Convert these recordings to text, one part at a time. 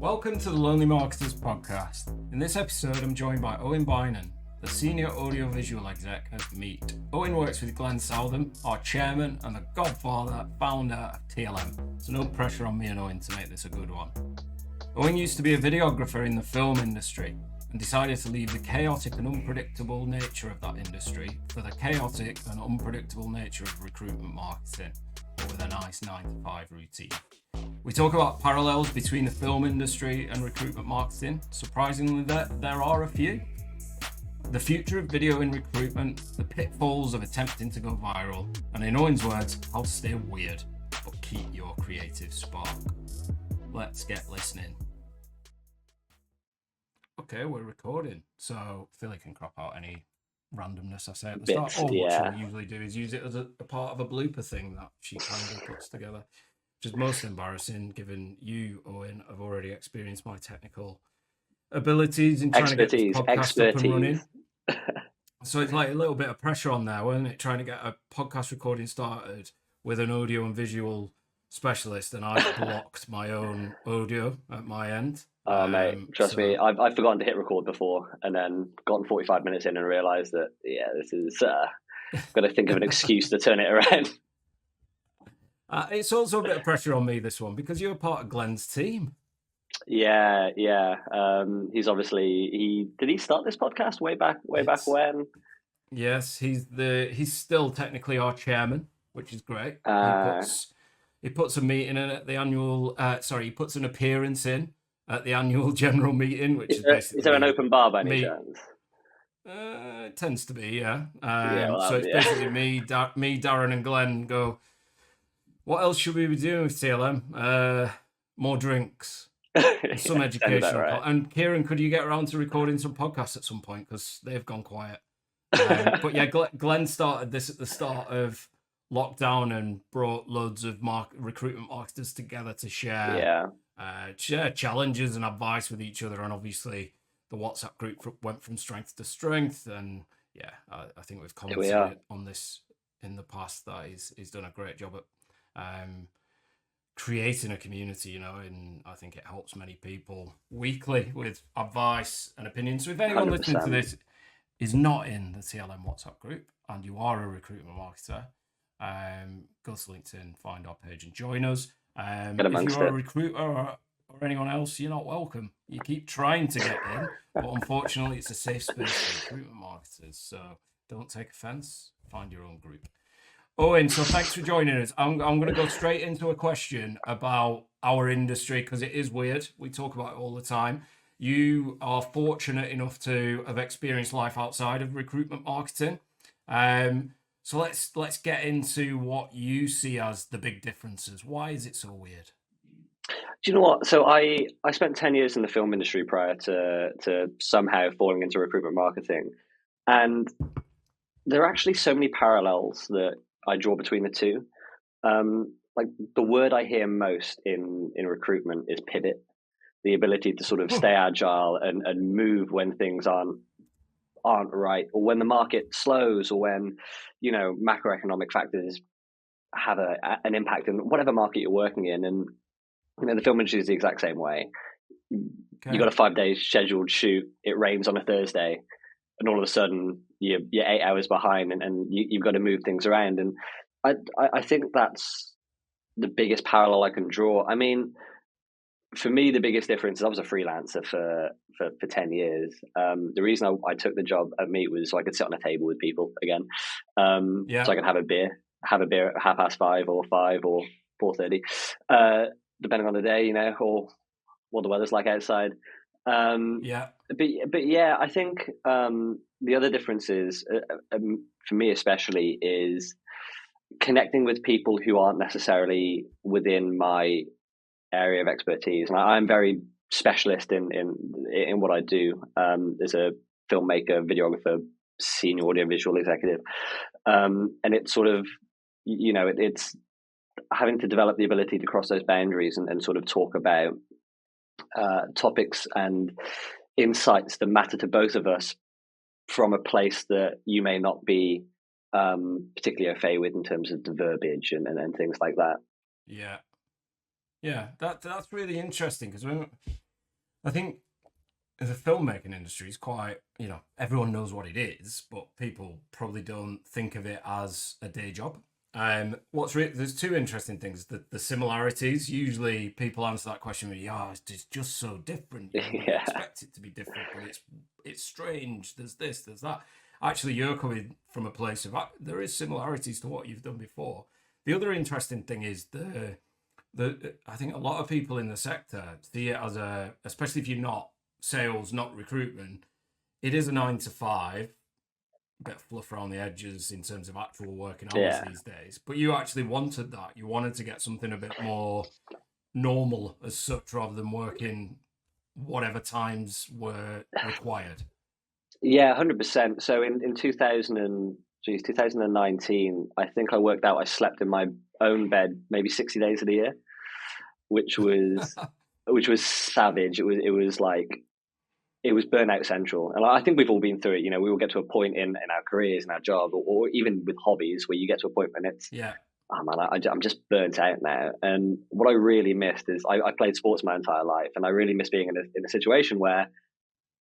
Welcome to the Lonely Marketers podcast. In this episode, I'm joined by Owen Beynon, the senior audiovisual exec at Meet. Owen works with Glenn Southam, our chairman and the godfather, founder of TLM. So no pressure on me and Owen to make this a good one. Owen used to be a videographer in the film industry and decided to leave the chaotic and unpredictable nature of that industry for the chaotic and unpredictable nature of recruitment marketing, but with a nice 9-to-5 routine. We talk about parallels between the film industry and recruitment marketing. Surprisingly, there are a few. The future of video in recruitment, the pitfalls of attempting to go viral, and in Owen's words, how to stay weird, but keep your creative spark. Let's get listening. Okay, we're recording, so I feel I can crop out any randomness I say at the start. What she'll usually do is use it as a part of a blooper thing that she kindly puts together. Which is most embarrassing, given you, Owen, have already experienced my technical abilities in trying to get this podcast up and running. So it's like a little bit of pressure on there, isn't it? Trying to get a podcast recording started with an audio and visual specialist, and I've blocked my own audio at my end. Oh, mate, trust me, I've forgotten to hit record before, and then gotten 45 minutes in and realised that, this is got to think of an excuse to turn it around. It's also a bit of pressure on me, this one, because you're part of Glenn's team. Yeah. He's obviously did he start this podcast way back when? Yes, he's still technically our chairman, which is great. He puts a meeting in at the annual. He puts an appearance in at the annual general meeting, which is basically. Is there an open bar by any chance? It tends to be, yeah. So it's basically me, Darren, and Glenn go. What else should we be doing with TLM? More drinks, some education. Right. And Kieran, could you get around to recording some podcasts at some point? Because they've gone quiet. But yeah, Glenn started this at the start of lockdown and brought loads of recruitment marketers together to share challenges and advice with each other. And obviously, the WhatsApp group went from strength to strength. And I think we've commented on this in the past that he's done a great job at creating a community, and I think it helps many people weekly with advice and opinions. So if anyone 100%. Listening to this is not in the TLM WhatsApp group and you are a recruitment marketer, go to LinkedIn, find our page and join us. If you're a recruiter or anyone else, you're not welcome. You keep trying to get in, but unfortunately it's a safe space for recruitment marketers, so don't take offense, find your own group. Owen, so thanks for joining us. I'm going to go straight into a question about our industry because it is weird. We talk about it all the time. You are fortunate enough to have experienced life outside of recruitment marketing. So let's get into what you see as the big differences. Why is it so weird? Do you know what? So I spent 10 years in the film industry prior to somehow falling into recruitment marketing. And there are actually so many parallels that I draw between the two. Like the word I hear most in recruitment is pivot, the ability to sort of stay agile and move when things aren't right, or when the market slows, or when macroeconomic factors have an impact in whatever market you're working in. And the film industry is the exact same way. Okay. You got a 5-day scheduled shoot. It rains on a Thursday. And all of a sudden, you're 8 hours behind, and you've got to move things around. And I think that's the biggest parallel I can draw. I mean, for me, the biggest difference is I was a freelancer for 10 years. The reason I took the job at Meet was so I could sit on a table with people again. So I could have a beer at 5:30 or 5 or 4:30, depending on the day, or what the weather's like outside. But yeah, I think the other difference is, for me especially, is connecting with people who aren't necessarily within my area of expertise. And I'm very specialist in what I do. As a filmmaker, videographer, senior audiovisual executive, and it's sort of, it's having to develop the ability to cross those boundaries and sort of talk about topics and insights that matter to both of us from a place that you may not be particularly au fait with in terms of the verbiage and things like that. Yeah, that's really interesting because I think the filmmaking industry is quite, you know, everyone knows what it is, but people probably don't think of it as a day job. There's two interesting things. The similarities. Usually, people answer that question with, "Yeah, it's just so different. You know, we Yeah, expect it to be different, but it's strange. There's this, there's that." Actually, you're coming from a place of there is similarities to what you've done before. The other interesting thing is the I think a lot of people in the sector see it as especially if you're not sales, not recruitment, it is a 9 to 5, a bit of fluff around the edges in terms of actual working hours yeah. these days. But you actually wanted that. You wanted to get something a bit more normal as such, rather than working whatever times were required. Yeah, 100%. So in 2019, I think I worked out I slept in my own bed maybe 60 days of the year, which was savage. It was like it was burnout central, and I think we've all been through it. You know, we will get to a point in our careers, in our job, or even with hobbies, where you get to a point when it's, Yeah. oh man, I'm just burnt out now. And what I really missed is I played sports my entire life, and I really miss being in a situation where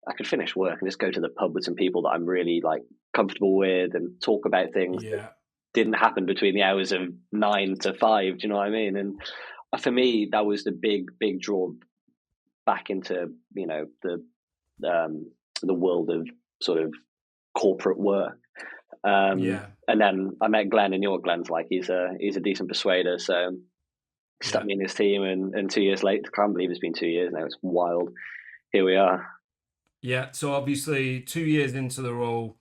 I could finish work and just go to the pub with some people that I'm really like comfortable with and talk about things that Yeah. didn't happen between the hours of 9 to 5. Do you know what I mean? And for me, that was the big draw back into, you know, the world of sort of corporate work. Yeah. And then I met Glenn, and Glenn's like he's a decent persuader, so stuck Yeah. me in his team, and 2 years later, can't believe it's been 2 years now. It's wild. Here we are. Yeah. So obviously 2 years into the role,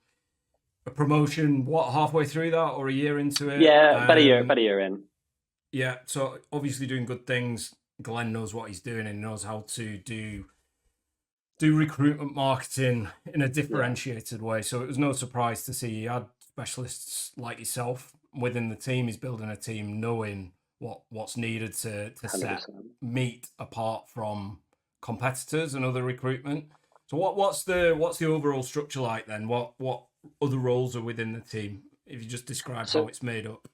a promotion, what, halfway through that or a year into it? Yeah, about a year in. Yeah, so obviously doing good things. Glenn knows what he's doing and knows how to do recruitment marketing in a Yeah, differentiated way. So it was no surprise to see he had specialists like yourself within the team. He's building a team knowing what's needed to hundred set percent. meet apart from competitors and other recruitment. So what's the overall structure like then? What other roles are within the team? If you just describe how So it's made up.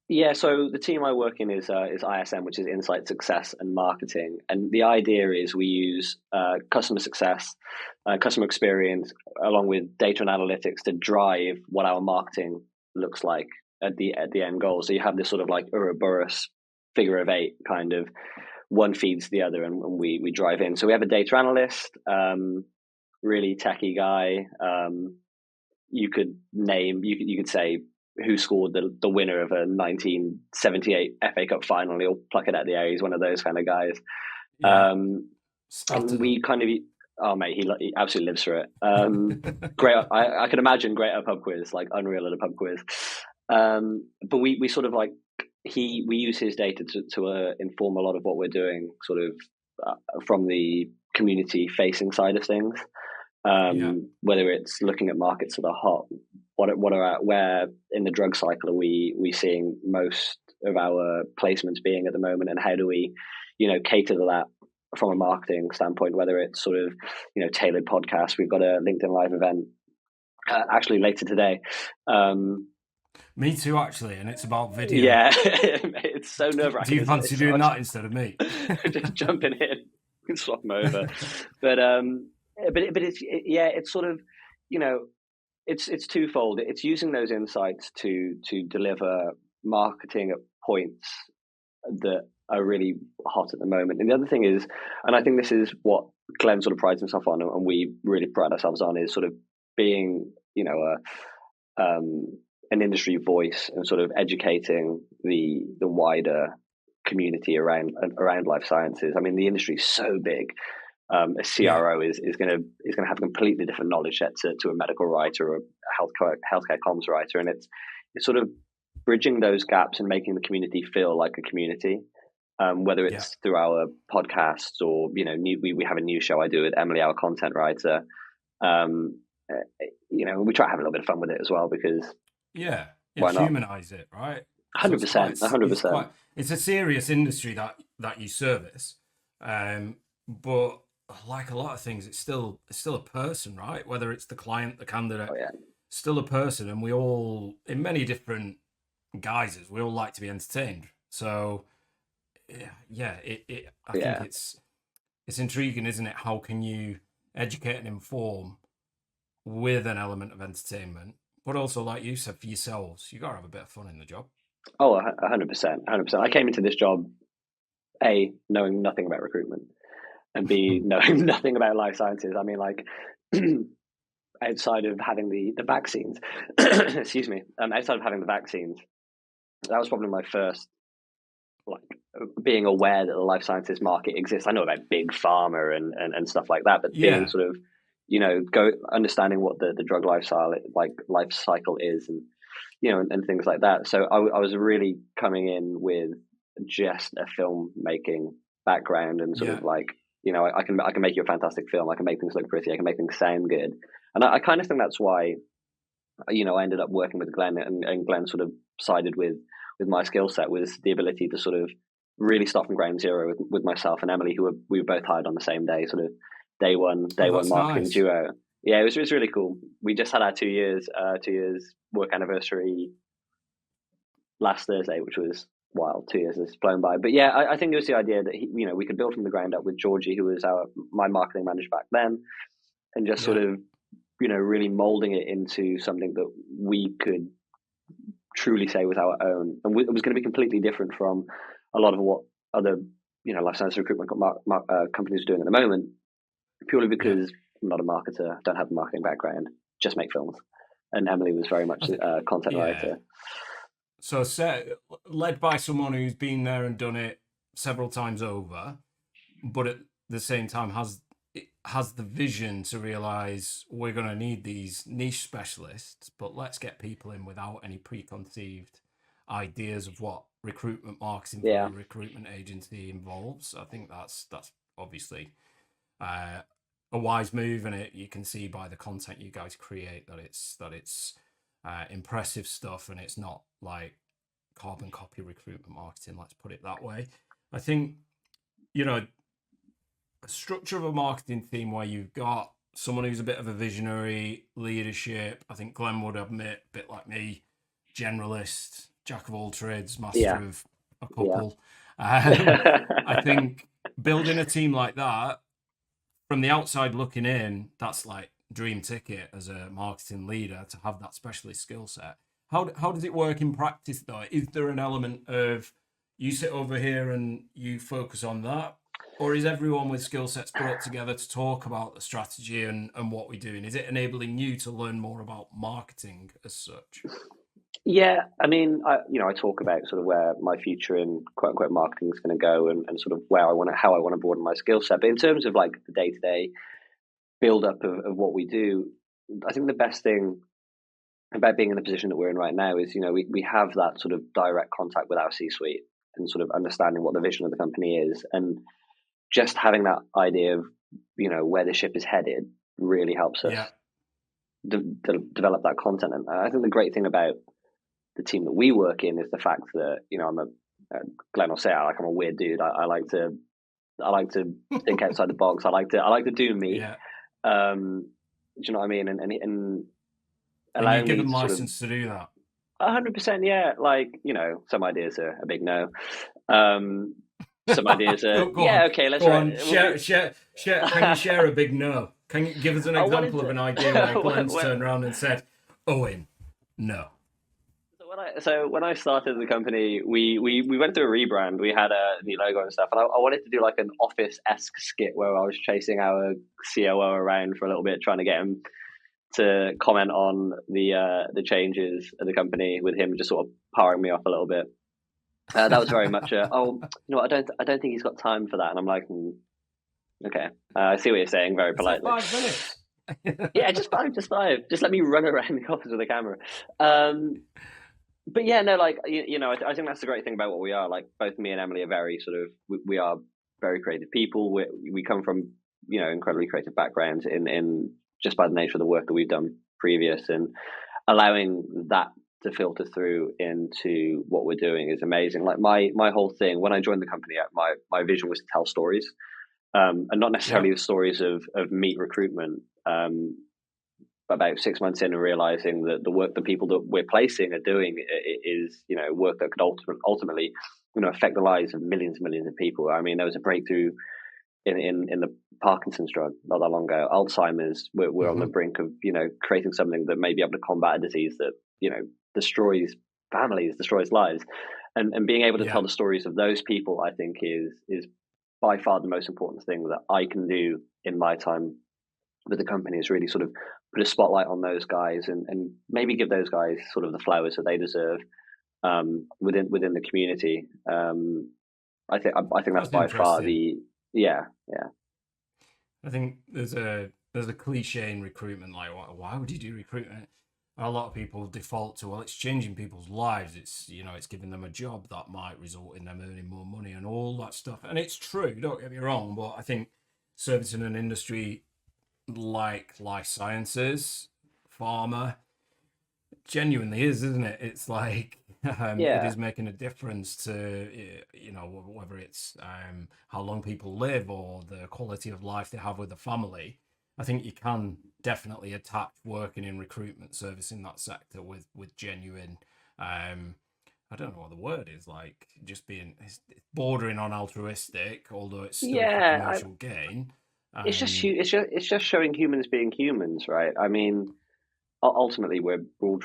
yeah, so the team I work in is ISM, which is Insight, Success, and Marketing. And the idea is we use customer success, customer experience, along with data and analytics to drive what our marketing looks like at the end goal. So you have this sort of like Ouroboros figure of eight, kind of one feeds the other, and we drive in. So we have a data analyst, really techie guy. You could say who scored the winner of a 1978 FA Cup final. He'll pluck it out of the air. He's one of those kind of guys. Yeah, Um, and started we kind of, oh mate, he absolutely lives for it. Great. I can imagine great at a pub quiz, like unreal at a pub quiz. But we sort of like we use his data to inform a lot of what we're doing, sort of from the community facing side of things. Yeah, Whether it's looking at markets that are hot, where in the drug cycle are we seeing most of our placements being at the moment, and how do we, cater to that from a marketing standpoint? Whether it's sort of tailored podcasts, we've got a LinkedIn Live event actually later today. me too, actually, and it's about video. Yeah, it's so nerve Do wracking, you isn't it? fancy doing that instead of me? Just jumping in, swap them over, but it's sort of, it's twofold. It's using those insights to deliver marketing at points that are really hot at the moment. And the other thing is, and I think this is what Glenn sort of prides himself on, and we really pride ourselves on, is sort of being, an industry voice and sort of educating the wider community around life sciences. I mean, the industry is so big. A Yeah, CRO is going to have a completely different knowledge set to a medical writer or a healthcare comms writer, and it's sort of bridging those gaps and making the community feel like a community. Whether yeah, it's through our podcasts or we have a new show I do with Emily, our content writer. Um, we try to have a little bit of fun with it as well, because yeah, yeah. why not? Humanize it, right? So Hundred percent, 100%. it's a serious industry that you service, but like a lot of things, it's still a person, right? Whether it's the client, the candidate, Oh yeah, still a person, and we all, in many different guises, we all like to be entertained. So yeah, I think yeah, it's intriguing, isn't it? How can you educate and inform with an element of entertainment, but also, like you said, for yourselves, you gotta have a bit of fun in the job. Oh, 100%, 100%. I came into this job, A, knowing nothing about recruitment, and B, knowing nothing about life sciences. I mean, like, outside of having the vaccines, excuse me, outside of having the vaccines, that was probably my first, like, being aware that the life sciences market exists. I know about big pharma and stuff like that, but being Yeah, sort of, understanding what the drug life cycle is, and and things like that. So I was really coming in with just a filmmaking background, and sort yeah, of like, I can make you a fantastic film. I can make things look pretty. I can make things sound good. And I kind of think that's why, I ended up working with Glenn, and Glenn sort of sided with my skill set, was the ability to sort of really start from ground zero with myself and Emily, we were both hired on the same day, sort of oh, day one that's marketing nice. duo. Yeah, it was really cool. We just had our 2 years work anniversary last Thursday, which was wild. 2 years has flown by. But yeah, I think it was the idea that we could build from the ground up with Georgie, who was my marketing manager back then, and just sort Yeah, of really molding it into something that we could truly say was our own, and it was going to be completely different from a lot of what other life science recruitment companies are doing at the moment. Purely yeah. because I'm not a marketer, don't have a marketing background, just make films, and Emily was very much I think, a content yeah. writer. So set, led by someone who's been there and done it several times over, but at the same time has the vision to realize we're going to need these niche specialists, but let's get people in without any preconceived ideas of what recruitment marketing for Yeah, a recruitment agency involves. I think that's obviously uh, a wise move, and it you can see by the content you guys create that it's impressive stuff, and it's not like carbon copy recruitment marketing. Let's put it that way. I think you know a structure of a marketing theme where you've got someone who's a bit of a visionary leadership. I think Glenn would admit, a bit like me, generalist, jack of all trades, master yeah, of a yeah. couple. I think building a team like that from the outside looking in, that's like dream ticket as a marketing leader to have that specialist skill set. How does it work in practice though? Is there an element of you sit over here and you focus on that? Or is everyone with skill sets brought together to talk about the strategy and what we're doing? Is it enabling you to learn more about marketing as such? Yeah, I mean, I talk about sort of where my future in quote unquote marketing is going to go, and sort of how I want to broaden my skill set. But in terms of like the day to day build up of what we do, I think the best thing about being in the position that we're in right now is, we have that sort of direct contact with our C suite, and sort of understanding what the vision of the company is, and just having that idea of, where the ship is headed really helps us Yeah, develop that content. And I think the great thing about the team that we work in is the fact that, Glenn will say, I'm a weird dude. I like to think outside the box. I like to do me. yeah. Do you know what I mean? And And you allowing give me them to sort of license to do that. 100%, yeah. Like, some ideas are a big no. Um, some ideas are, Go yeah, on, okay, let's go write. on. Share. Can you share a big no? Can you give us an I wanted example of to. an idea where Glenn's when, turned around and said, "Owen, no." so when I started the company, we went through a rebrand. We had a new logo and stuff, and I wanted to do like an office-esque skit where I was chasing our COO around for a little bit, trying to get him to comment on the changes of the company, with him just sort of powering me off a little bit. That was very much I don't think he's got time for that, and I'm like, okay, I see what you're saying, very It's like politely. 5 minutes. Yeah, just five. Just let me run around the office with a camera. But yeah, no, like I think that's the great thing about what we are. Like, both me and Emily are very sort of we are very creative people. We come from incredibly creative backgrounds in just by the nature of the work that we've done previous, and allowing that to filter through into what we're doing is amazing. Like, my whole thing when I joined the company, my vision was to tell stories, and not Yeah, necessarily the stories of meat recruitment. About 6 months in, and realizing that the work that people that we're placing are doing is work that could ultimately affect the lives of millions and millions of people. I mean, there was a breakthrough in the Parkinson's drug not that long ago, Alzheimer's. We're on the brink of creating something that may be able to combat a disease that destroys families, destroys lives, and being able to tell the stories of those people, I think is by far the most important thing that I can do in my time with the company, is really sort of put a spotlight on those guys and maybe give those guys sort of the flowers that they deserve within the community. I think that's by far the yeah. I think there's a cliche in recruitment, like why would you do recruitment? A lot of people default to, well, it's changing people's lives. It's it's giving them a job that might result in them earning more money and all that stuff. And it's true, don't get me wrong, but I think servicing an industry like life sciences, pharma, genuinely is, isn't it? It's like it is making a difference to whether it's how long people live or the quality of life they have with the family. I think you can definitely attach working in recruitment service in that sector with genuine I don't know what the word is, like just being, it's bordering on altruistic, although it's still for commercial gain. It's just showing humans being humans, right? I mean, ultimately we're all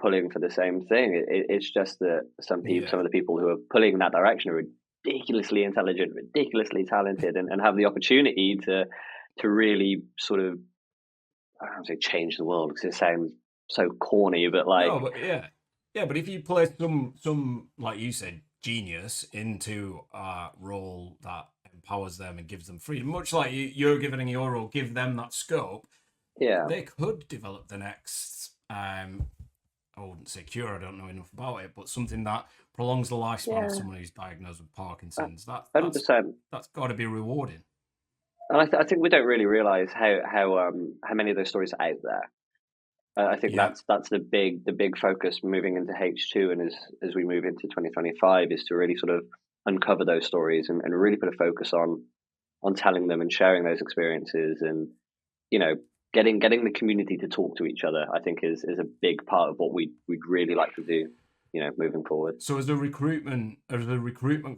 pulling for the same thing. It's just that some of the people who are pulling in that direction are ridiculously intelligent, ridiculously talented, and have the opportunity to really sort of, I don't want to say change the world because it sounds so corny, but like no, but but if you place some like you said genius into a role that empowers them and gives them freedom, much like you're giving your role, give them that scope, they could develop the next I wouldn't say cure, I don't know enough about it, but something that prolongs the lifespan of someone who's diagnosed with Parkinson's. 100%. That's got to be rewarding. And I think we don't really realize how many of those stories are out there. I think that's the big focus moving into H2 and as we move into 2025 is to really sort of uncover those stories and really put a focus on telling them and sharing those experiences, and getting the community to talk to each other. I think is a big part of what we'd really like to do, moving forward. So as a recruitment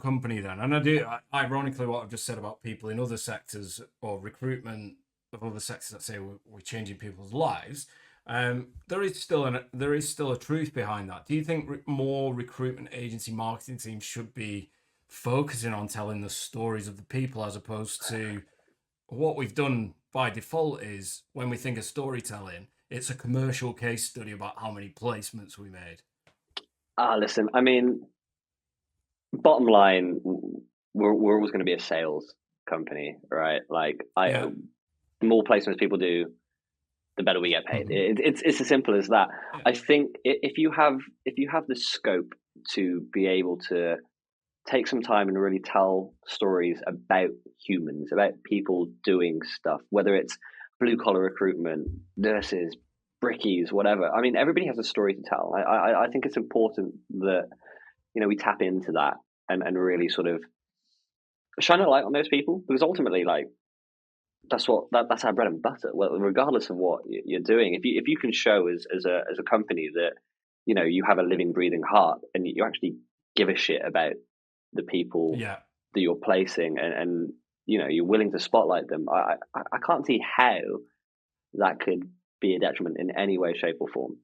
company then, and ironically what I've just said about people in other sectors or recruitment of other sectors that say we're changing people's lives, there is still a truth behind that. Do you think more recruitment agency marketing teams should be focusing on telling the stories of the people, as opposed to what we've done by default is when we think of storytelling, it's a commercial case study about how many placements we made? Listen, I mean, bottom line, we're always going to be a sales company, right? Like, the more placements people do, the better we get paid. It's as simple as that. I think if you have the scope to be able to take some time and really tell stories about humans, about people doing stuff, whether it's blue collar recruitment, nurses, brickies, whatever. I mean, everybody has a story to tell. I think it's important that we tap into that and really sort of shine a light on those people, because ultimately, like, that's our bread and butter. Well, regardless of what you're doing, if you can show as a company that you have a living, breathing heart and you actually give a shit about the people that you're placing, and you're willing to spotlight them, I can't see how that could be a detriment in any way, shape, or form.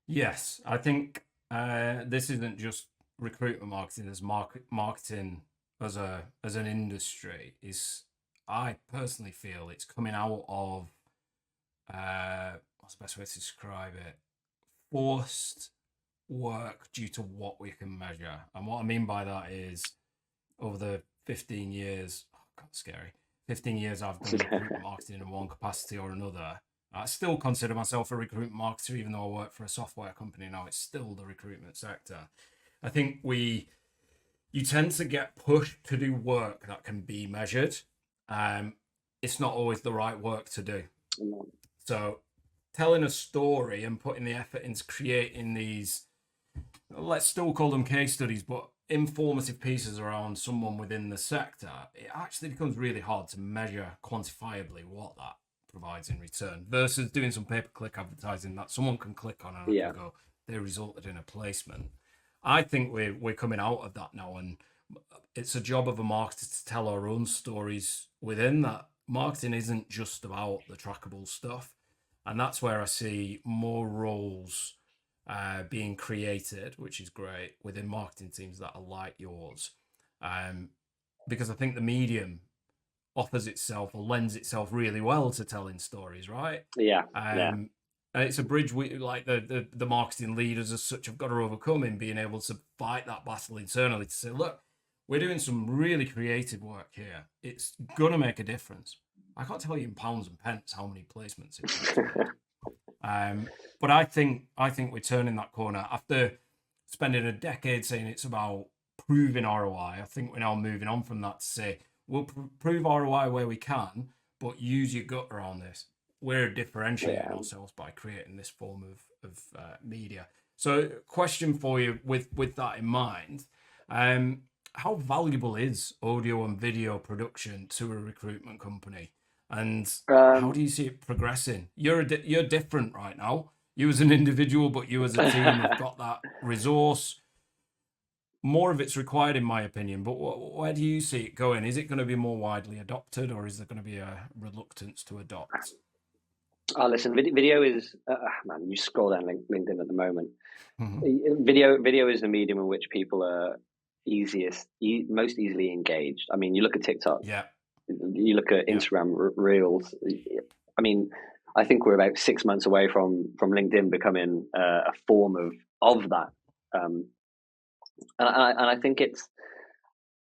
Yes, I think this isn't just recruitment marketing. As marketing as an industry is. I personally feel it's coming out of what's the best way to describe it? Forced work due to what we can measure. And what I mean by that is over the 15 years, 15 years I've done recruitment marketing in one capacity or another. I still consider myself a recruitment marketer, even though I work for a software company now. It's still the recruitment sector. I think you tend to get pushed to do work that can be measured. It's not always the right work to do. So telling a story and putting the effort into creating these, let's still call them case studies, but informative pieces around someone within the sector, it actually becomes really hard to measure quantifiably what that provides in return, versus doing some pay-per-click advertising that someone can click on and go, they resulted in a placement. I think we're coming out of that now, and it's a job of a marketer to tell our own stories within that. Marketing isn't just about the trackable stuff. And that's where I see more roles being created, which is great, within marketing teams that are like yours. Um, because I think the medium offers itself or lends itself really well to telling stories, right? Yeah, yeah, And it's a bridge we like the marketing leaders as such have got to overcome in being able to fight that battle internally to say, look, we're doing some really creative work here. It's gonna make a difference. I can't tell you in pounds and pence how many placements it makes a month. But I think we're turning that corner after spending a decade saying it's about proving ROI. I think we're now moving on from that to say we'll prove ROI where we can, but use your gut around this. We're differentiating yeah. ourselves by creating this form of media. So, question for you with that in mind. How valuable is audio and video production to a recruitment company? And how Um, do you see it progressing? You're different right now. You as an individual, but you as a team have got that resource. More of it's required, in my opinion. But where do you see it going? Is it going to be more widely adopted, or is there going to be a reluctance to adopt? oh, listen, video is man. You scroll down LinkedIn at the moment. Mhm. Video is the medium in which people are most easily engaged. I mean, you look at TikTok, Yeah, you look at yeah, Instagram Reels. I mean, I think we're about 6 months away from LinkedIn becoming a form of that. Um, and I think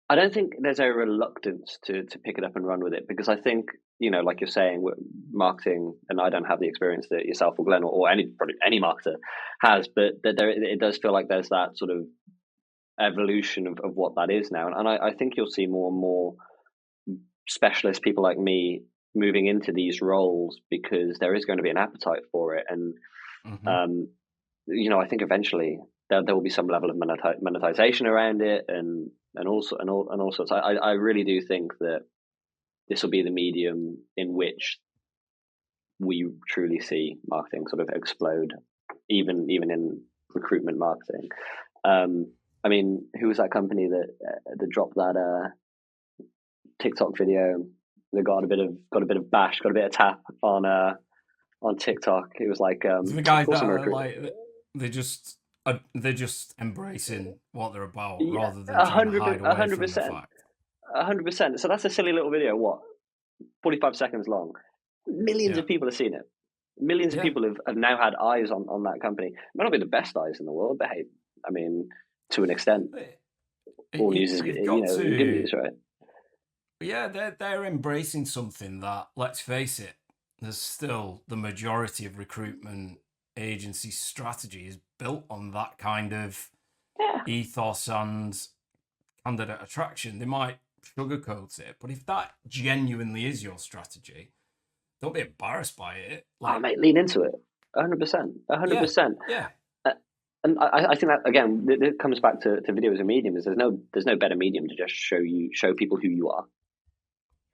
I don't think there's a reluctance to pick it up and run with it, because I think, like you're saying, marketing, and I don't have the experience that yourself or Glenn or any marketer has, but that it does feel like there's that sort of evolution of what that is now. And I think you'll see more and more specialist people like me moving into these roles, because there is going to be an appetite for it. And hmm um, I think eventually there will be some level of monetization around it, and all sorts. I really do think that this will be the medium in which we truly see marketing sort of explode, even in recruitment marketing. Um, I mean, who was that company that dropped that TikTok video that got a bit of bash, got a bit of tap on TikTok? It was like So the guys that also a are recruit. like they're just embracing what they're about Yeah, rather than trying to hide a away hundred from the percent, fact. 100%. So that's a silly little video. What, 45 seconds long? Millions Yeah, of people have seen it. Millions of yeah. people have now had eyes on that company. It might not be the best eyes in the world, but hey, I mean, to an extent, all news is You've got good to, news, right? yeah, they're embracing something that, let's face it, there's still the majority of recruitment agency strategy is built on that kind of Yeah. ethos and candidate attraction. They might sugarcoat it, but if that genuinely is your strategy, don't be embarrassed by it. Oh, Like, mate, lean into it. 100%. yeah, 100%. yeah, Uh, And I think that again, it comes back to video as a medium. Is there's no better medium to just show people who you are.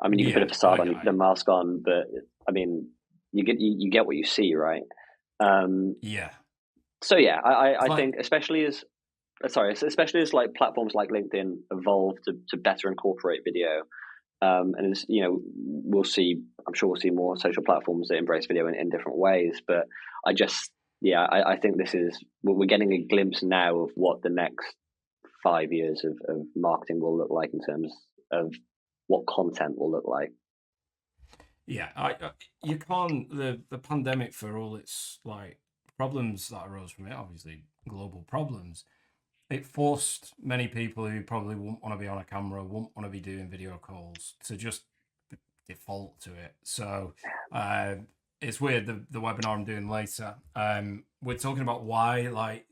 I mean, you can put a yeah, facade on, you put a mask on, but I mean, you get what you see, right? Um, yeah. so yeah, It's I like, think especially as like platforms like LinkedIn evolve to better incorporate video, and it's, I'm sure we'll see more social platforms that embrace video in different ways. But I just, yeah, I think we're getting a glimpse now of what the next 5 years of marketing will look like in terms of what content will look like. yeah, you can't the pandemic for all its like problems that arose from it, obviously global problems. It forced many people who probably wouldn't want to be on a camera, wouldn't want to be doing video calls, to just default to it. So uh, it's weird. The webinar I'm doing later, we're talking about why, like,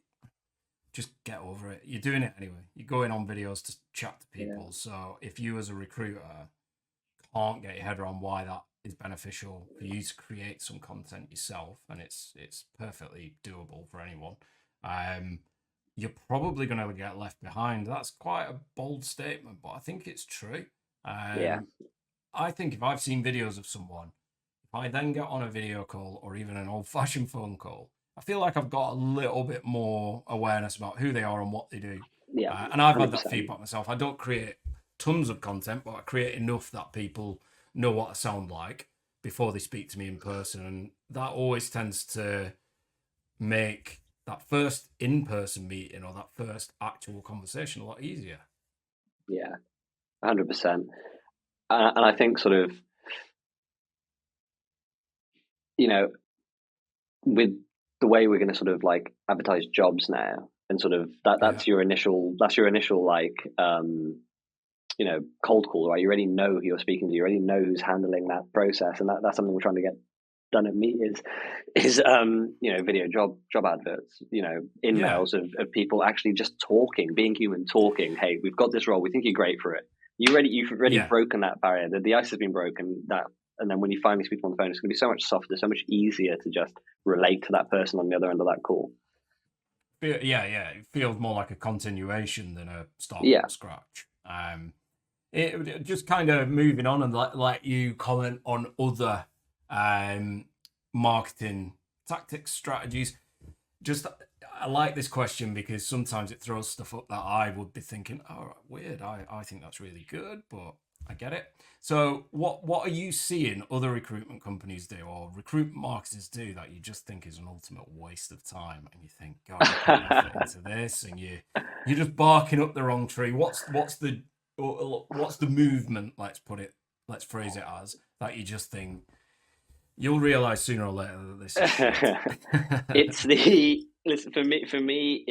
just get over it. You're doing it anyway. You're going on videos to chat to Yeah, people. So if you as a recruiter can't get your head around why that is beneficial for you to create some content yourself, and it's perfectly doable for anyone, um, you're probably going to get left behind. That's quite a bold statement, but I think it's true. yeah, Um, I think if I've seen videos of someone, if I then get on a video call or even an old-fashioned phone call, I feel like I've got a little bit more awareness about who they are and what they do. Yeah, And I've had that 100%. feedback myself. I don't create tons of content, but I create enough that people know what I sound like before they speak to me in person. And that always tends to make that first in-person meeting or that first actual conversation a lot easier. Yeah, 100%. And I think sort of, you know, with the way we're going to sort of like advertise jobs now, and sort of that's your initial like cold call, right? You already know who you're speaking to, you already know who's handling that process, and that's something we're trying to get done at Meet is video job adverts, emails of people actually just talking, being human, talking. Hey, we've got this role, we think you're great for it. You've already broken that barrier. The ice has been broken. And then when you finally speak on the phone, it's going to be so much softer, so much easier to just relate to that person on the other end of that call. Yeah. It feels more like a continuation than a start from scratch. It just kind of moving on and let you comment on other marketing tactics, strategies. Just I like this question because sometimes it throws stuff up that I would be thinking, oh, weird. I think that's really good, but I get it. So what are you seeing other recruitment companies do or recruitment marketers do that you just think is an ultimate waste of time? And you think, God, you're putting effort into this, and you're just barking up the wrong tree. What's the movement? Let's phrase it as that. You just think you'll realize sooner or later that this is shit. Listen, for me,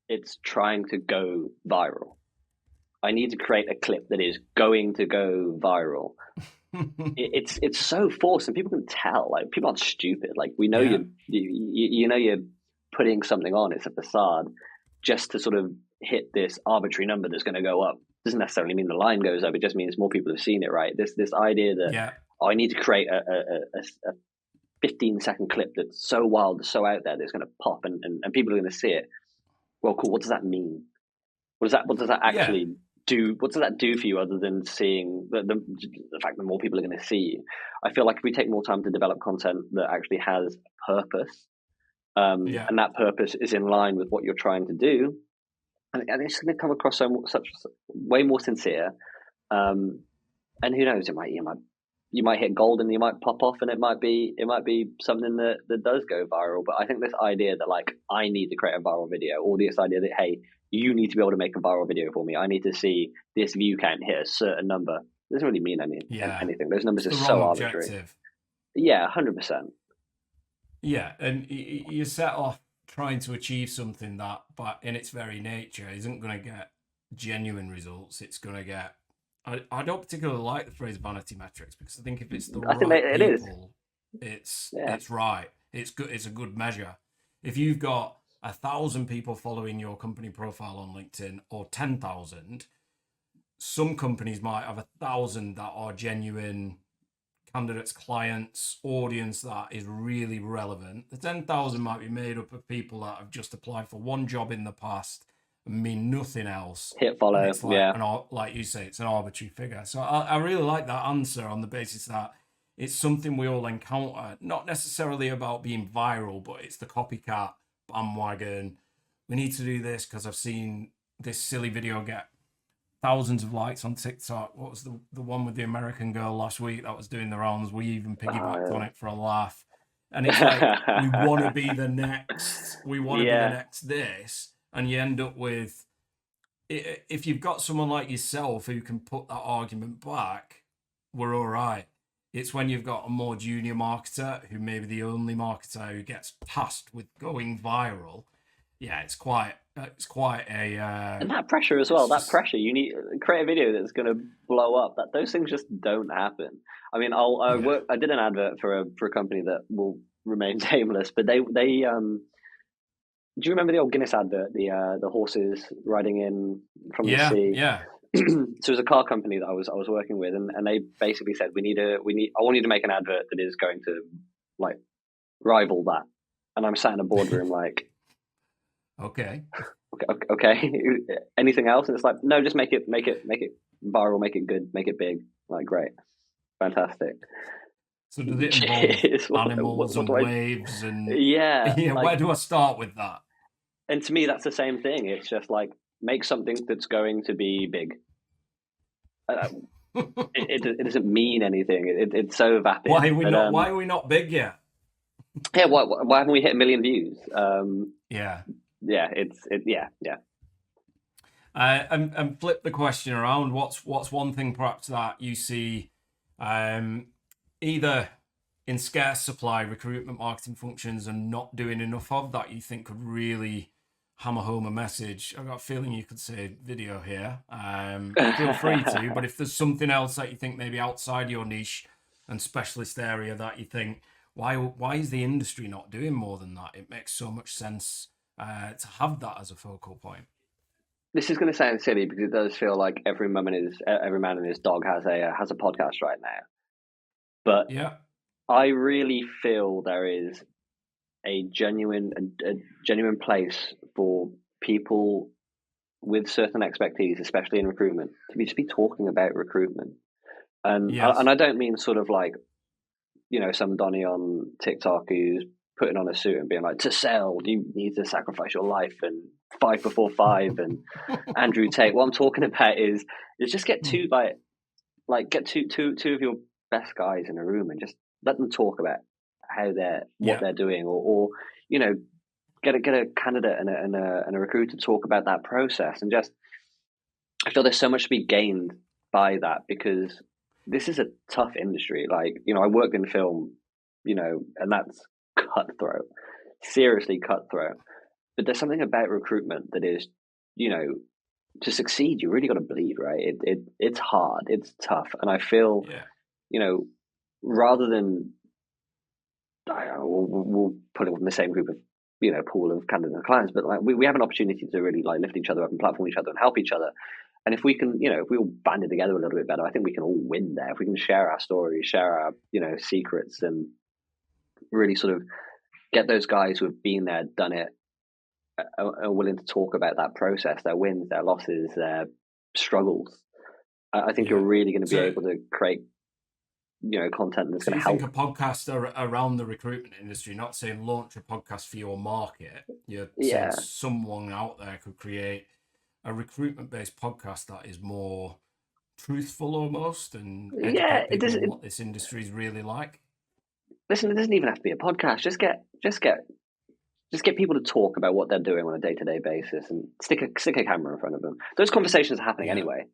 it's trying to go viral. I need to create a clip that is going to go viral. It's so forced, and people can tell. Like, people aren't stupid. Like, we know you're putting something on. It's a facade just to sort of hit this arbitrary number that's going to go up. Doesn't necessarily mean the line goes up. It just means more people have seen it, right? This idea that I need to create a 15-second clip that's so wild, so out there, that's going to pop, and people are going to see it. Well, cool. What does that mean? What does that actually do? What does that do for you other than seeing the fact that more people are going to see you? I feel like if we take more time to develop content that actually has purpose, and that purpose is in line with what you're trying to do, and it's going to come across such way more sincere. And who knows? You might hit gold and you might pop off, and it might be something that does go viral. But I think this idea that, like, I need to create a viral video, or this idea that, hey, you need to be able to make a viral video for me, I need to see this view count hit a certain number, doesn't really mean anything. Those numbers are so arbitrary. Objective. 100%. And you set off trying to achieve something that, but in its very nature, isn't going to get genuine results. It's going to get. I don't particularly like the phrase vanity metrics, because I think if it's the right people, it's right. It's good. It's a good measure. If you've got 1,000 people following your company profile on LinkedIn, or 10,000, some companies might have 1,000 that are genuine candidates, clients, audience that is really relevant. The 10,000 might be made up of people that have just applied for one job in the past and mean nothing else. Hit follow, like you say, it's an arbitrary figure. So I really like that answer on the basis that it's something we all encounter, not necessarily about being viral, but it's the copycat bandwagon. We need to do this because I've seen this silly video get thousands of likes on TikTok. What was the one with the American girl last week that was doing the rounds? We even piggybacked on it for a laugh. And it's like, we want to be the next, be the next this. And you end up with, if you've got someone like yourself who can put that argument back, we're all right. It's when you've got a more junior marketer who may be the only marketer who gets tasked with going viral. Yeah, it's quite a and that pressure as well. That pressure, you need to create a video that's going to blow up. That those things just don't happen. I mean, I did an advert for a company that will remain nameless, but they do you remember the old Guinness advert, the horses riding in from the sea? Yeah. So it was a car company that I was working with, and they basically said, I want you to make an advert that is going to, like, rival that. And I'm sat in a boardroom like, okay. Anything else? And it's like, no, just make it viral, make it good, make it big. Like, great, fantastic. So does it involve animals and waves and like, where do I start with that? And to me, that's the same thing. It's just like, make something that's going to be big. It doesn't mean anything. It's so vapid. Why are we not? Why are we not big yet? Yeah, why haven't we hit 1 million views? Yeah. Yeah, And flip the question around. What's one thing perhaps that you see, either in scarce supply recruitment marketing functions and not doing enough of, that you think could really hammer home a message? I've got a feeling you could say video here. Feel free to, but if there's something else that you think maybe outside your niche and specialist area that you think, why is the industry not doing more than that? It makes so much sense to have that as a focal point. This is going to sound silly because it does feel like every man and his dog has a podcast right now. But yeah, I really feel there is a genuine place for people with certain expertise, especially in recruitment, to just be talking about recruitment. And I don't mean sort of like, some Donny on TikTok who's putting on a suit and being like, to sell, you need to sacrifice your life, and 5 before 5 and Andrew Tate. What I'm talking about is just get two get two of your best guys in a room and just let them talk about what they're doing, or get a candidate and a recruiter to talk about that process. And just, I feel there's so much to be gained by that, because this is a tough industry. Like, I worked in film, and that's cutthroat, seriously cutthroat. But there's something about recruitment that is, to succeed, you really got to believe, right? It's hard, it's tough. And I feel, rather than, we'll put it in the same group of, pool of candidates and clients, but like we have an opportunity to really like lift each other up and platform each other and help each other. And if we can, if we all banded together a little bit better, I think we can all win there. If we can share our stories, share our, secrets, and really sort of get those guys who have been there, done it, are willing to talk about that process, their wins, their losses, their struggles. I think you're really going to be able to create, content that's going to help. You think a podcast around the recruitment industry, not saying launch a podcast for your market, you're saying someone out there could create a recruitment-based podcast that is more truthful almost, and educate people on what this industry is really like? Listen, it doesn't even have to be a podcast. Just get people to talk about what they're doing on a day-to-day basis, and stick a camera in front of them. Those conversations are happening anyway.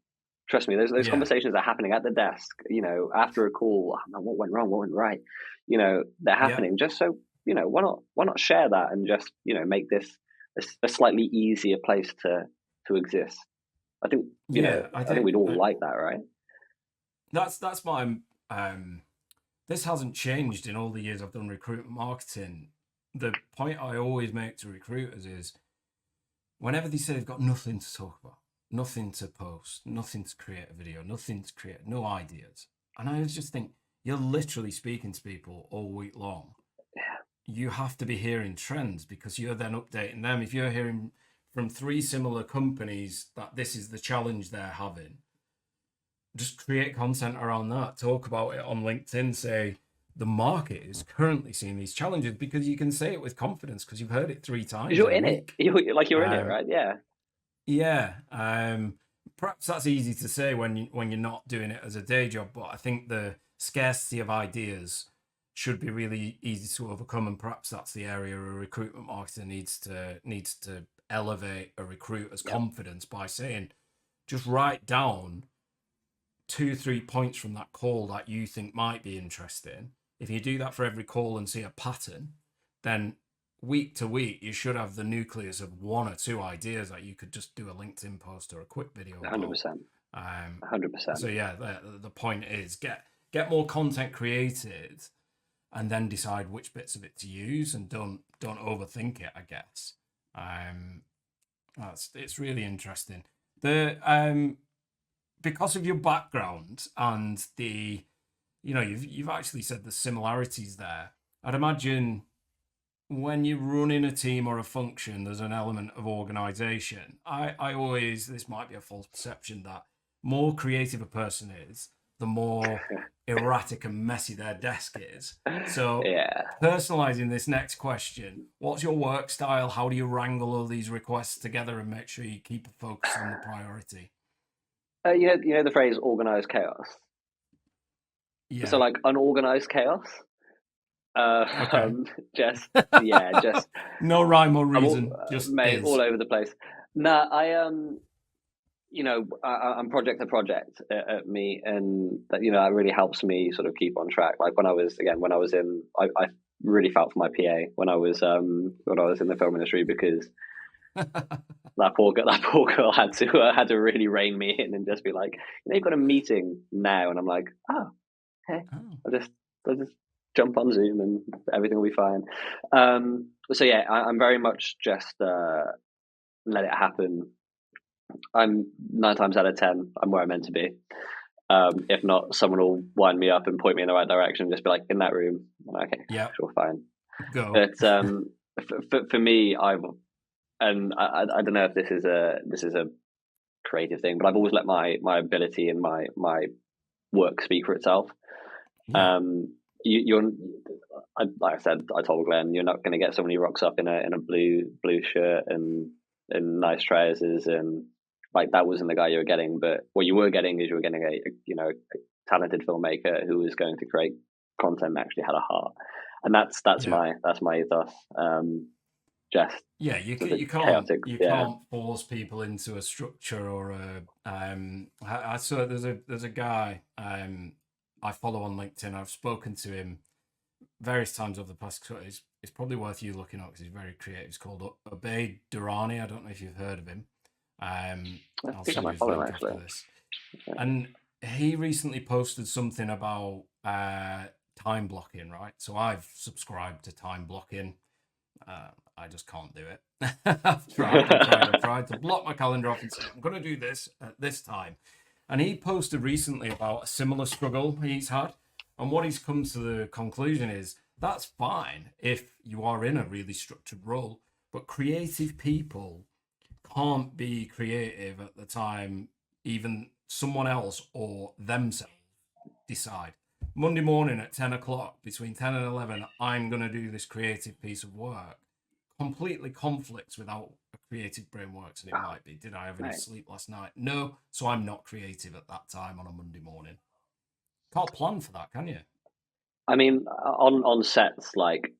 Trust me, those conversations are happening at the desk, after a call. What went wrong? What went right? They're happening. Just so, why not share that and just, make this a slightly easier place to exist. I think, I think we'd all like that, right? That's my, this hasn't changed in all the years I've done recruitment marketing. The point I always make to recruiters is, whenever they say they've got nothing to talk about, nothing to post, nothing to create a video, nothing to create, no ideas. And I just think, you're literally speaking to people all week long. Yeah. You have to be hearing trends, because you're then updating them. If you're hearing from 3 similar companies that this is the challenge they're having, just create content around that. Talk about it on LinkedIn. Say, the market is currently seeing these challenges, because you can say it with confidence because you've heard it 3 times. You're in it. You're in it, right? Yeah. Yeah. Perhaps that's easy to say when you're not doing it as a day job, but I think the scarcity of ideas should be really easy to overcome, and perhaps that's the area a recruitment marketer needs to elevate a recruiter's confidence by saying, just write down 2-3 points from that call that you think might be interesting. If you do that for every call and see a pattern, then week to week you should have the nucleus of 1 or 2 ideas that you could just do a LinkedIn post or a quick video 100%. 100%. So yeah, the point is get more content created, and then decide which bits of it to use, and don't overthink it, I guess. It's really interesting. Because of your background and the, you've actually said the similarities there. I'd imagine when you're running a team or a function, there's an element of organization. I always, this might be a false perception, that more creative a person is, the more erratic and messy their desk is. So Yeah. personalizing this next question, what's your work style? How do you wrangle all these requests together and make sure you keep a focus on the priority? You know the phrase organized chaos. So Yeah. like unorganized chaos. Okay. Just yeah, just No rhyme or I'm all, reason, just mate, is. all over the place. Nah, you know, I'm project to project at me, and that, you know, that really helps me sort of keep on track. Like when I was I really felt for my PA when I was in the film industry, because that poor girl had to really rein me in and just be like, you know, you've got a meeting now, and I'm like, oh, okay, Oh, I'll just jump on Zoom and everything will be fine. So yeah, I'm very much just let it happen. I'm 9 times out of 10, I'm where I'm meant to be. If not, someone will wind me up and point me in the right direction and just be like, in that room. I'm like, okay, yeah. sure, fine. Go. But for me, I don't know if this is a creative thing, but I've always let my ability and my work speak for itself. Yeah. You're like I said, I told Glenn, you're not going to get someone who rocks up in a blue shirt and nice trousers, and like that wasn't the guy you were getting. But what you were getting is you were getting a talented filmmaker who was going to create content that actually had a heart, and that's Yeah. my ethos. Just Yeah, sort of you can't chaotic, you yeah. can't force people into a structure or a I saw there's a guy I follow on LinkedIn. I've spoken to him various times over the past. So it's probably worth you looking up because he's very creative. He's called Obey Durrani. I don't know if you've heard of him. I I'll think I send you might his follow him link actually. after this. And he recently posted something about time blocking, right? So I've subscribed to time blocking. I just can't do it. I've tried to block my calendar off and say, I'm going to do this at this time. And he posted recently about a similar struggle he's had. And what he's come to the conclusion is that's fine if you are in a really structured role, but creative people can't be creative at the time even someone else or themselves decide. Monday morning at 10 o'clock, between 10 and 11, I'm going to do this creative piece of work. Completely conflicts with how a creative brain works, and it might be. Did I have any Right. sleep last night? No, so I'm not creative at that time on a Monday morning. Can't plan for that, can you? I mean, on sets, like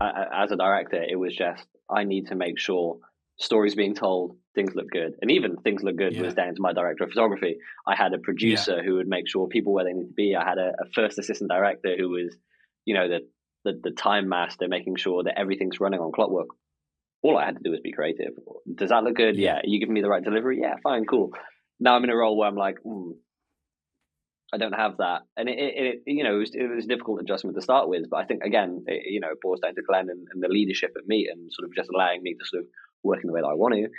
as a director, it was just I need to make sure stories being told, things look good, and even things look good was Yeah, down to my director of photography. I had a yeah, producer who would make sure people where they need to be. I had a first assistant director who was, you know, the time master, making sure that everything's running on clockwork. All I had to do was be creative. Does that look good? yeah, Yeah. Are you giving me the right delivery? Yeah, fine, cool. Now I'm in a role where I'm like, I don't have that, and it was a difficult adjustment to start with. But I think again, it boils down to Glenn and the leadership at Meet, and sort of just allowing me to sort of work in the way that I want to.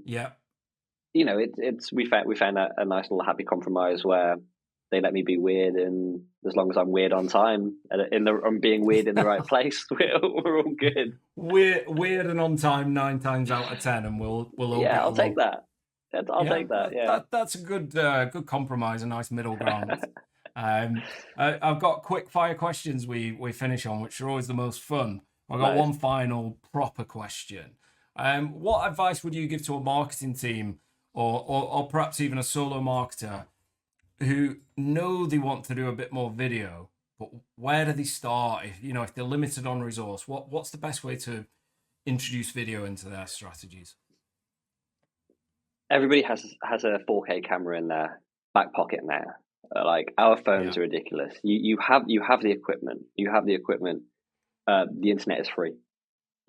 yeah. It's we found a nice little happy compromise where they let me be weird, and as long as I'm weird on time and I'm being weird in the right place, we're all good. Weird and on time 9 times out of 10, and we'll all Yeah, get I'll take along. that. I'll Yeah, take that. Yeah, that's a good compromise, a nice middle ground. I've got quick fire questions we finish on, which are always the most fun. I've got nice. one final proper question. What advice would you give to a marketing team, or perhaps even a solo marketer who know they want to do a bit more video, but where do they start? If they're limited on resource, what's the best way to introduce video into their strategies? Everybody has a 4K camera in their back pocket now. Like our Yeah, phones are ridiculous. You have the equipment. You have the equipment. The internet is free.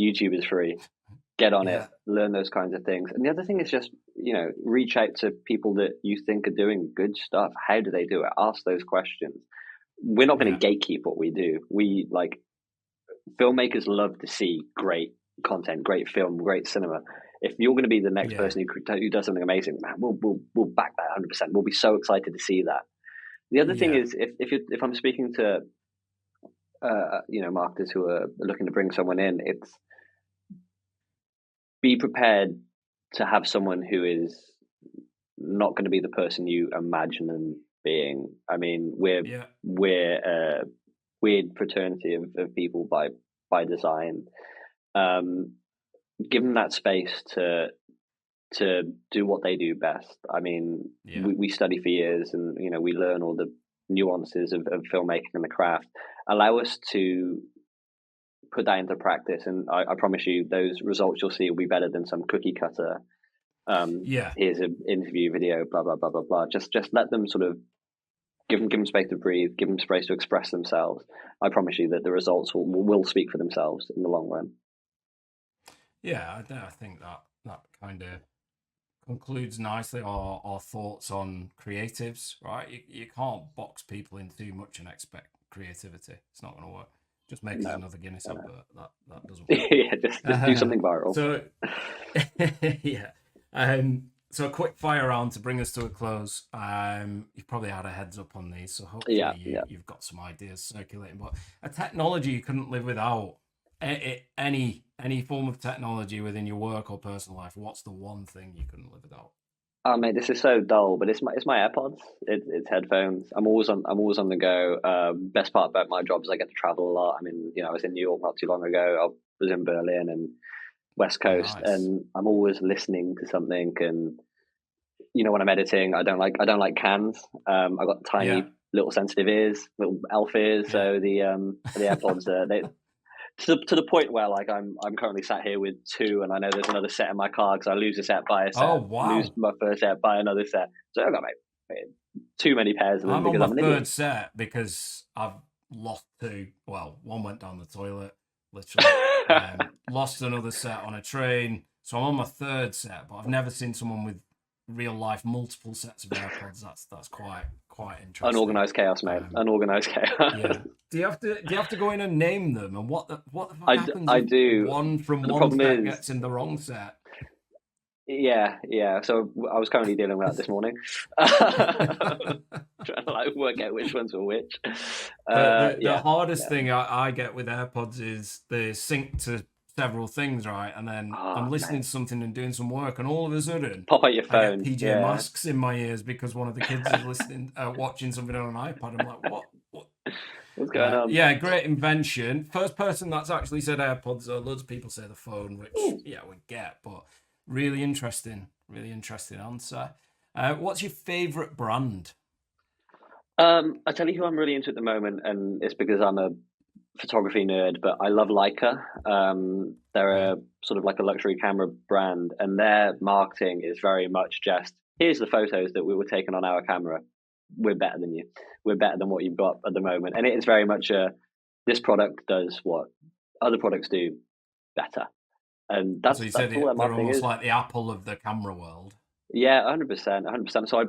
YouTube is free. Get on it. yeah, Learn those kinds of things. And the other thing is just reach out to people that you think are doing good stuff. How do they do it? Ask those questions. We're not going yeah, to gatekeep what we do. We like filmmakers love to see great content, great film, great cinema. If you're going to be the next yeah, person who does something amazing, man, we'll back that 100%. We'll be so excited to see that. The other thing yeah, is, if I'm speaking to marketers who are looking to bring someone in, it's be prepared to have someone who is not going to be the person you imagine them being. I mean, Yeah. we're a weird fraternity of people by design. Um, give them that space to do what they do best. I mean, Yeah. we study for years, and we learn all the nuances of filmmaking and the craft. Allow us to put that into practice, and I promise you, those results you'll see will be better than some cookie cutter. Yeah. Here's an interview video, blah blah blah blah blah. Just let them sort of give them space to breathe, give them space to express themselves. I promise you that the results will speak for themselves in the long run. Yeah, I think that kind of concludes nicely our thoughts on creatives, right? You can't box people in too much and expect creativity. It's not going to work. Just make us No, another Guinness no. advert. That doesn't work. Yeah, just do something viral. So, yeah. So a quick fire round to bring us to a close. You've probably had a heads up on these, so hopefully Yeah, yeah. you've got some ideas circulating. But a technology you couldn't live without, any form of technology within your work or personal life. What's the one thing you couldn't live without? Oh mate, this is so dull, but it's my AirPods. It's headphones. I'm always on the go. Best part about my job is I get to travel a lot. I mean, I was in New York not too long ago. I was in Berlin and West Oh, Coast, nice. and I'm always listening to something. And when I'm editing, I don't like cans. I've got Yeah, tiny little sensitive ears, little elf ears. yeah. So the AirPods, they to the point where like I'm currently sat here with two, and I know there's another set in my car because I lose a set, buy a Oh, set, lose wow. my first set, buy another set. So I've got too many pairs of them I'm on because my I'm an third idiot. set because I've lost two. Well, one went down the toilet, literally. Lost another set on a train. So I'm on my third set, but I've never seen someone with real life multiple sets of AirPods. That's quite interesting. Unorganized chaos, mate. Um, Unorganized chaos. yeah. Do you have to go in and name them? And what the fuck I, happens I if do. one from But the one problem set is, gets in the wrong set? yeah. So I was currently dealing with that this morning, trying to like work out which ones were which. The Yeah, hardest yeah. thing I get with AirPods is they sync to several things, right? And then I'm Oh listening man, to something and doing some work, and all of a sudden pop out your I get phone. PJ Yeah, Masks in my ears because one of the kids is watching something on an iPad. I'm like, what? What? what's going on? Yeah, great invention. First person that's actually said AirPods. Loads of people say the phone, which Ooh. yeah we get, but really interesting answer. What's your favorite brand? I tell you who I'm really into at the moment, and it's because I'm a photography nerd, but I love Leica. Yeah, They're a sort of like a luxury camera brand, and their marketing is very much just here's the photos that we were taking on our camera. We're better than you. We're better than what you've got at the moment, and it is very much this product does what other products do better, and so that's you said that's all their they're marketing almost is. like the Apple of the camera world. Yeah, 100%, 100%. So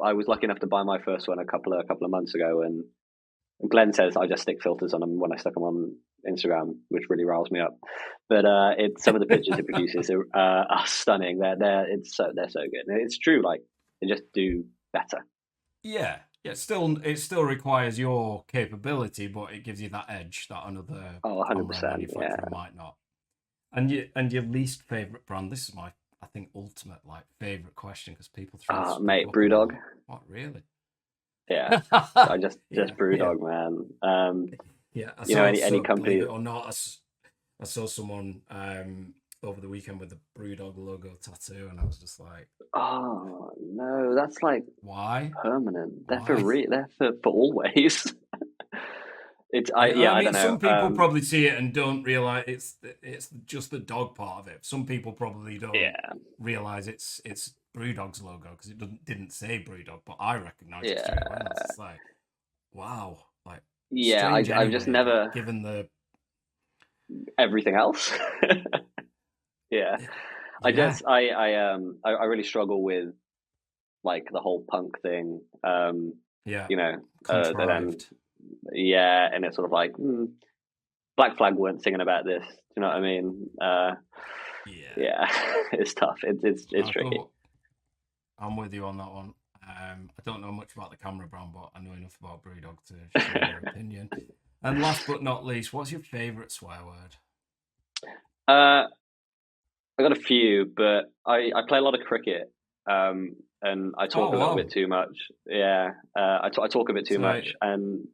I was lucky enough to buy my first one a couple of months ago, and Glenn says I just stick filters on them when I stuck them on Instagram, which really riles me up. But it's some of the pictures it produces are stunning. They're so good. And it's true, like they just do better. Yeah, yeah. It still requires your capability, but it gives you that edge that another Oh, camera 100%. Yeah. manufacturer might not. And your least favorite brand. This is my, I think, ultimate like favorite question because people throw stuff Mate, up and I'm Brewdog. like, what really? Yeah, I just Yeah, yeah, Brewdog, man. yeah. I You know, saw, any believe company. it or not, I saw someone over the weekend with the BrewDog logo tattoo, and I was just like, Oh no, that's like why? permanent. They're for Why? They're for always. Yeah, I I mean, don't some know. people probably see it and don't realize it's just the dog part of it. Some people probably don't Yeah, realize it's BrewDog's logo because it didn't say BrewDog, but I recognized it straight away. And I was yeah, just like, wow, like yeah. strange I've just anyway. But never given the everything else. Yeah, I yeah, just I really struggle with like the whole punk thing. yeah, You know, and then contrived. yeah, and it's sort of like Black Flag weren't singing about this. Do you know what I mean? Yeah, Yeah, it's tough. It's I tricky. thought I'm with you on that one. I don't know much about the camera brand, but I know enough about BrewDog to share your opinion. And last but not least, what's your favourite swear word? I got a few, but I play a lot of cricket. and I talk a little bit too much. Yeah, I talk a bit too much, and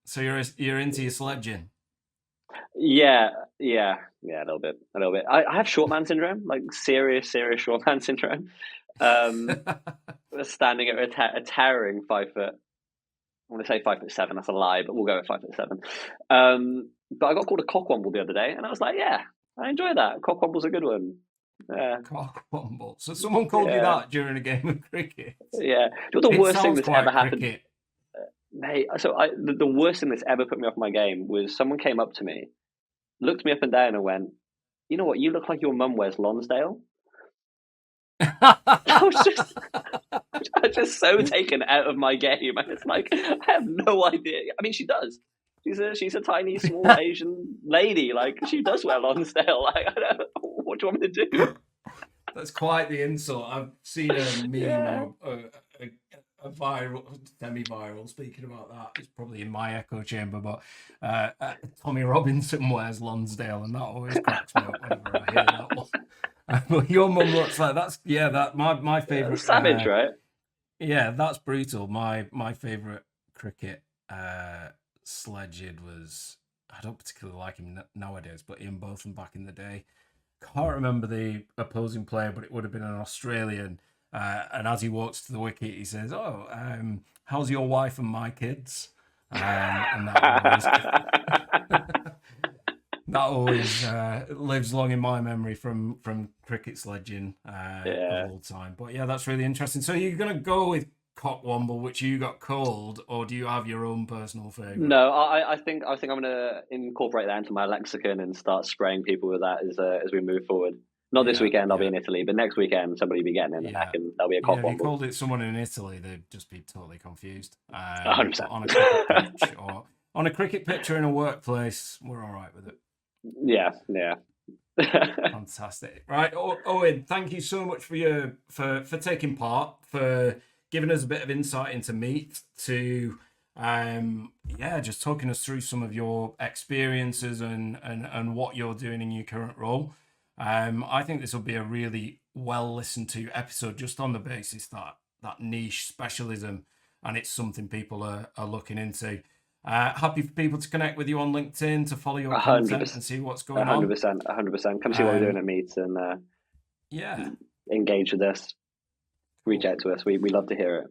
so you're into your sledging. Yeah, a little bit. I have short man syndrome, like serious short man syndrome. Standing at a towering 5 foot. I want to say 5'7". That's a lie, but we'll go with 5'7". But I got called a cockwomble the other day, and I was like, yeah, I enjoy that. Cockwomble's a good one. Yeah. Cockwomble. So someone called you that during a game of cricket? Yeah. You know the worst thing that's ever happened? Mate, so the worst thing that's ever put me off my game was someone came up to me, looked me up and down and went, you know what, you look like your mum wears Lonsdale. I was just so taken out of my game. And it's like, I have no idea. I mean, she does. She's a tiny, small Asian lady. Like, she does wear Lonsdale. Like, I don't know, what do you want me to do? That's quite the insult. I've seen a meme, a viral, semi-viral, speaking about that. It's probably in my echo chamber, but Tommy Robinson wears Lonsdale, and that always cracks me up whenever I hear that one. But your mum looks like that my favourite. Savage, right? Yeah, that's brutal. My favourite cricket sledged was, I don't particularly like him nowadays, but Ian Botham back in the day. Can't remember the opposing player, but it would have been an Australian. And as he walks to the wicket, he says, "Oh, how's your wife and my kids?" And that always lives long in my memory from cricket sledging of all time. But yeah, that's really interesting. So you're going to go with cockwomble, which you got called, or do you have your own personal favourite? No, I think I'm going to incorporate that into my lexicon and start spraying people with that as we move forward. Not this weekend, I'll be in Italy, but next weekend somebody will be getting in and there'll be a cockwomble. If you called it someone in Italy, they'd just be totally confused. 100%. On a cricket pitch or on a cricket pitch or in a workplace, we're all right with it. Yeah. Fantastic. Right, Owen, thank you so much for taking part, for giving us a bit of insight into Meet, to just talking us through some of your experiences and what you're doing in your current role. I think this will be a really well listened to episode, just on the basis that niche specialism, and it's something people are looking into. Happy for people to connect with you on LinkedIn, to follow your content and see what's going on. 100%. Come see what we're doing at Meet and engage with us. Reach out to us. We love to hear it.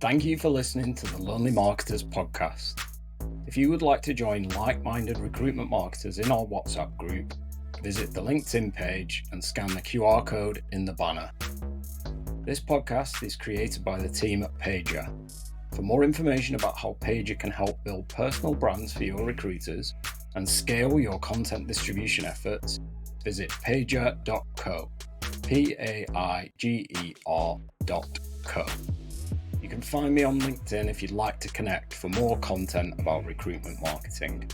Thank you for listening to the Lonely Marketers podcast. If you would like to join like-minded recruitment marketers in our WhatsApp group, visit the LinkedIn page and scan the QR code in the banner. This podcast is created by the team at Pager. For more information about how Pager can help build personal brands for your recruiters and scale your content distribution efforts, visit pager.co. PAIGER.co. You can find me on LinkedIn if you'd like to connect for more content about recruitment marketing.